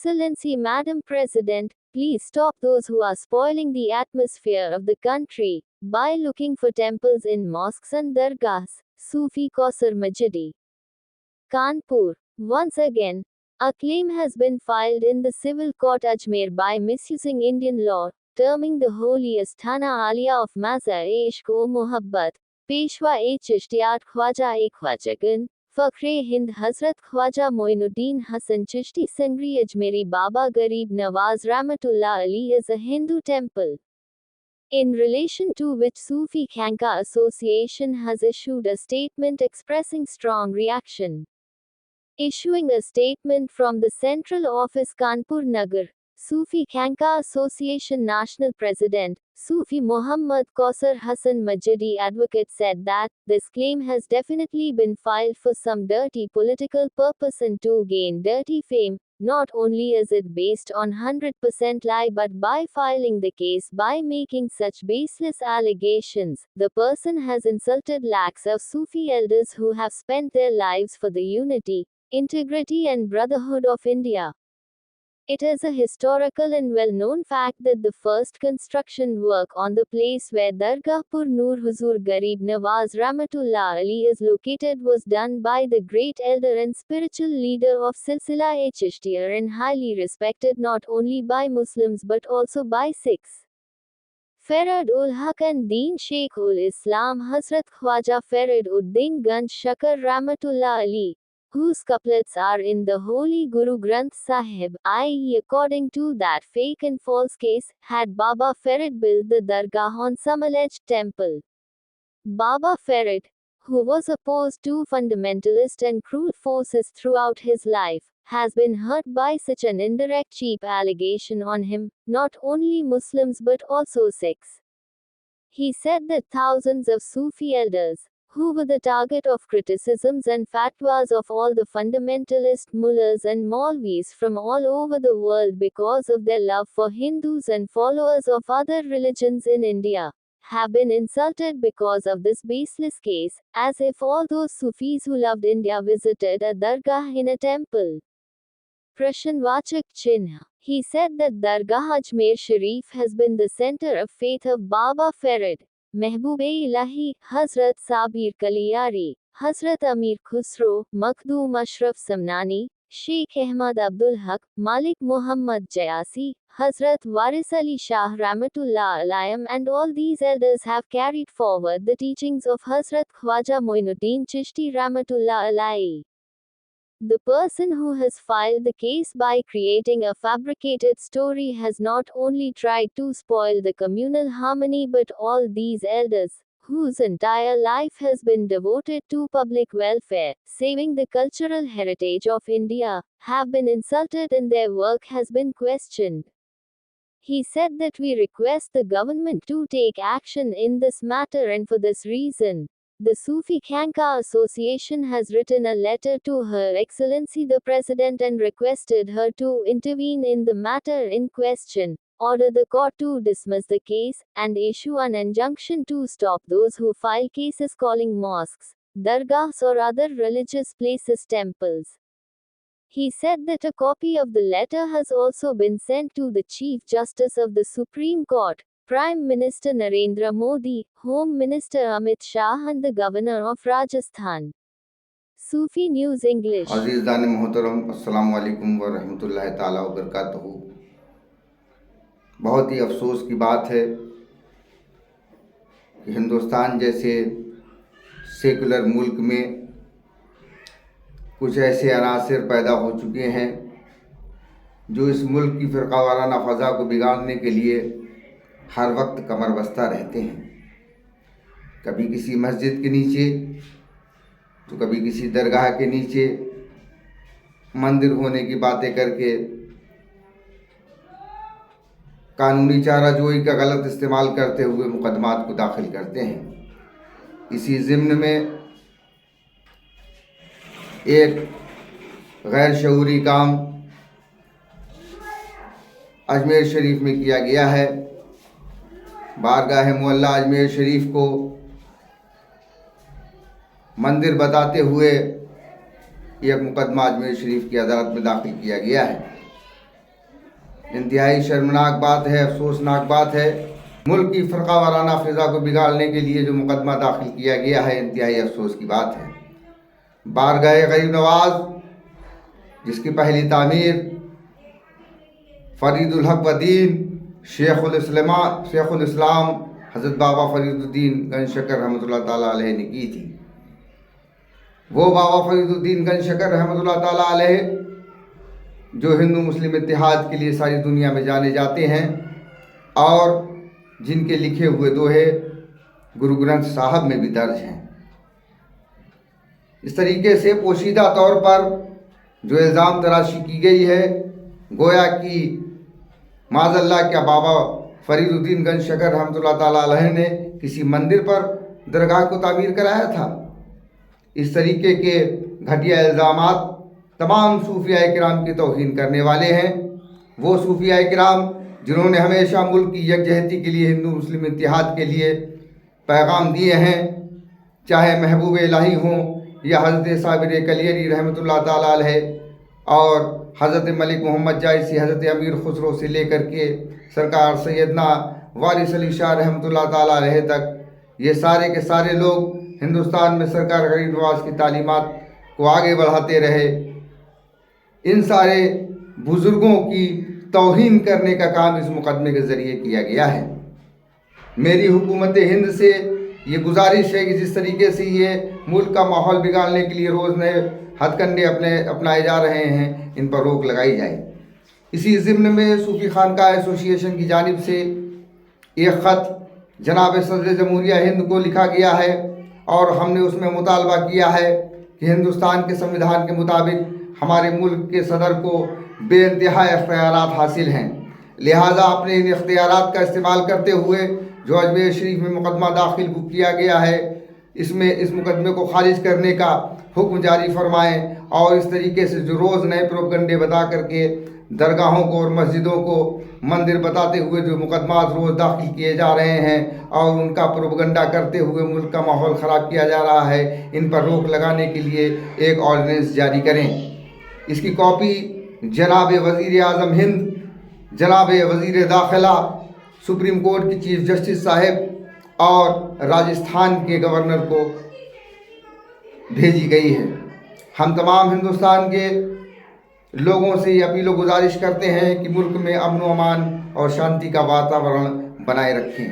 Excellency Madam President, please stop those who are spoiling the atmosphere of the country by looking for temples in mosques and dargahs. Sufi Kausar Majidi. Kanpur. Once again, a claim has been filed in the civil court Ajmer by misusing Indian law, terming the holy Asthana Alia of Mazar-e-Ishq-o Mohabbat, Peshwa-e-Chishtiyat Khwaja-e Khwajagan, Fakhre-Hind Hazrat Khwaja Moinuddin Hasan Chishti Sangri Ajmeri Baba Garib Nawaz Rahmatullah Ali as a Hindu temple. In relation to which Sufi Khanqa Association has issued a statement expressing strong reaction. Issuing a statement from the Central Office Kanpur Nagar, Sufi Khanqa Association National President, Sufi Muhammad Kausar Hasan Majidi Advocate said that, this claim has definitely been filed for some dirty political purpose and to gain dirty fame. Not only is it based on 100% lie but by filing the case by making such baseless allegations, the person has insulted lakhs of Sufi elders who have spent their lives for the unity, integrity and brotherhood of India. It is a historical and well-known fact that the first construction work on the place where Dargahpur Nur Huzur Garib Nawaz Rahmatullah Ali is located was done by the great elder and spiritual leader of Silsila-e-Chishtiyar and highly respected not only by Muslims but also by Sikhs. Farad-ul-Haq and Deen Shaykh-ul-Islam Hazrat Khwaja Farad-ud-Din Ganj Shakar Rahmatullah Ali, whose couplets are in the Holy Guru Granth Sahib, i.e. according to that fake and false case, had Baba Farad built the dargah on some alleged temple. Baba Farad, who was opposed to fundamentalist and cruel forces throughout his life, has been hurt by such an indirect cheap allegation on him, not only Muslims but also Sikhs. He said that thousands of Sufi elders, who were the target of criticisms and fatwas of all the fundamentalist mullahs and maulvis from all over the world because of their love for Hindus and followers of other religions in India, have been insulted because of this baseless case, as if all those Sufis who loved India visited a dargah in a temple. Prashanvachak Chinha. He said that Dargah Ajmer Sharif has been the center of faith of Baba Farad, Mehboob-e-Ilahi, Hazrat Sabir Kaliyari, Hazrat Amir Khusro, Makhdoom Ashraf Samnani, Sheikh Ahmad Abdul Haq, Malik Muhammad Jayasi, Hazrat Waris Ali Shah Rahmatullah Alayhim, and all these elders have carried forward the teachings of Hazrat Khwaja Moinuddin Chishti Rahmatullah Alayhi. The person who has filed the case by creating a fabricated story has not only tried to spoil the communal harmony but all these elders, whose entire life has been devoted to public welfare, saving the cultural heritage of India, have been insulted and their work has been questioned. He said that we request the government to take action in this matter, and for this reason, the Sufi Khanqa Association has written a letter to Her Excellency the President and requested her to intervene in the matter in question, order the court to dismiss the case, and issue an injunction to stop those who file cases calling mosques, dargahs or other religious places temples. He said that a copy of the letter has also been sent to the Chief Justice of the Supreme Court, Prime Minister Narendra Modi, Home Minister Amit Shah and the Governor of Rajasthan. Sufi News English. अज़ीज़ान मोहतरम, अस्सलामु अलैकुम व रहमतुल्लाहि ताला व बरकातहू। बहुत ही अफसोस की बात है कि हिंदुस्तान जैसे सेकुलर मुल्क में कुछ ऐसे अनासिर पैदा हो चुके हैं जो इस मुल्क की फ़िरक़ावाराना फ़ज़ा को बिगाड़ने के लिए हर वक्त कमर बस्ता रहते हैं। कभी किसी मस्जिद के नीचे तो कभी किसी दरगाह के नीचे मंदिर होने की बातें करके कानूनी चाराजोई का गलत इस्तेमाल करते हुए मुकदमात को दाखिल करते हैं। इसी ज़िम्न में एक गैर शऊरी काम अजमेर शरीफ में किया गया है। बारगाह मुअल्ला अजमेर शरीफ को मंदिर बताते हुए एक मुकदमा अजमेर शरीफ की अदालत में दाखिल किया गया है। انتہائی شرمناک بات ہے، افسوسناک بات ہے۔ ملک کی فرقہ وارانہ فضا کو بگاڑنے کے لیے جو مقدمہ داخل کیا گیا ہے، انتہائی افسوس کی بات ہے۔ بارگاہ غریب نواز، جس کی پہلی تعمیر فرید الحق و دین شیخ الاسلام حضرت بابا فرید الدین گنج شکر رحمۃ اللہ تعالیٰ علیہ نے کی تھی، وہ بابا فرید الدین گنج شکر رحمۃ اللہ تعالیٰ علیہ جو ہندو مسلم اتحاد کے لیے ساری دنیا میں جانے جاتے ہیں، اور جن کے لکھے ہوئے دوہے گرو گرنتھ صاحب میں بھی درج ہیں۔ اس طریقے سے پوشیدہ طور پر جو الزام تراشی کی گئی ہے، گویا کہ معاذ اللہ کیا بابا فرید الدین گنج شکر رحمۃ اللہ تعالیٰ علیہ نے کسی مندر پر درگاہ کو تعمیر کرایا تھا؟ اس طریقے کے گھٹیا الزامات تمام صوفیاء کرام کی توہین کرنے والے ہیں۔ وہ صوفیاء کرام جنہوں نے ہمیشہ ملک کی یکجہتی کے لیے، ہندو مسلم اتحاد کے لیے پیغام دیے ہیں، چاہے محبوب الہی ہوں یا حضرت صابر کلیری رحمۃ اللہ تعالیٰ علیہ، اور حضرت ملک محمد جائسی، حضرت امیر خسرو سے لے کر کے سرکار سیدنا وارث علی شاہ رحمۃ اللہ تعالیٰ علیہ تک، یہ سارے کے سارے لوگ ہندوستان میں سرکار غریب نواز کی تعلیمات کو آگے بڑھاتے رہے۔ ان سارے بزرگوں کی توہین کرنے کا کام اس مقدمے کے ذریعے کیا گیا ہے۔ میری حکومت ہند سے یہ گزارش ہے کہ جس طریقے سے یہ ملک کا ماحول بگاڑنے کے لیے روز نئے ہتھ کنڈے اپنائے جا رہے ہیں، ان پر روک لگائی جائے۔ اسی ضمن میں صوفی خانقاہ ایسوسی ایشن کی جانب سے ایک خط جناب صدر جمہوریہ ہند کو لکھا گیا ہے، اور ہم نے اس میں مطالبہ کیا ہے کہ ہندوستان کے سمویدھان کے مطابق ہمارے ملک کے صدر کو بے انتہا اختیارات حاصل ہیں، لہٰذا اپنے ان اختیارات کا استعمال کرتے ہوئے جو اجمیر شریف میں مقدمہ داخل کیا گیا ہے، اس مقدمے کو خارج کرنے کا حکم جاری فرمائیں، اور اس طریقے سے جو روز نئے پروپگنڈے بتا کر کے درگاہوں کو اور مسجدوں کو مندر بتاتے ہوئے جو مقدمات روز داخل کیے جا رہے ہیں اور ان کا پروپگنڈا کرتے ہوئے ملک کا ماحول خراب کیا جا رہا ہے، ان پر روک لگانے کے لیے ایک آرڈیننس جاری کریں۔ اس کی کاپی جناب وزیر اعظم ہند، جناب وزیر داخلہ، سپریم کورٹ کی چیف جسٹس صاحب اور راجستھان کے گورنر کو بھیجی گئی ہے۔ ہم تمام ہندوستان کے لوگوں سے یہ اپیل و گزارش کرتے ہیں کہ ملک میں امن و امان اور شانتی کا واتاورن بنائے رکھیں۔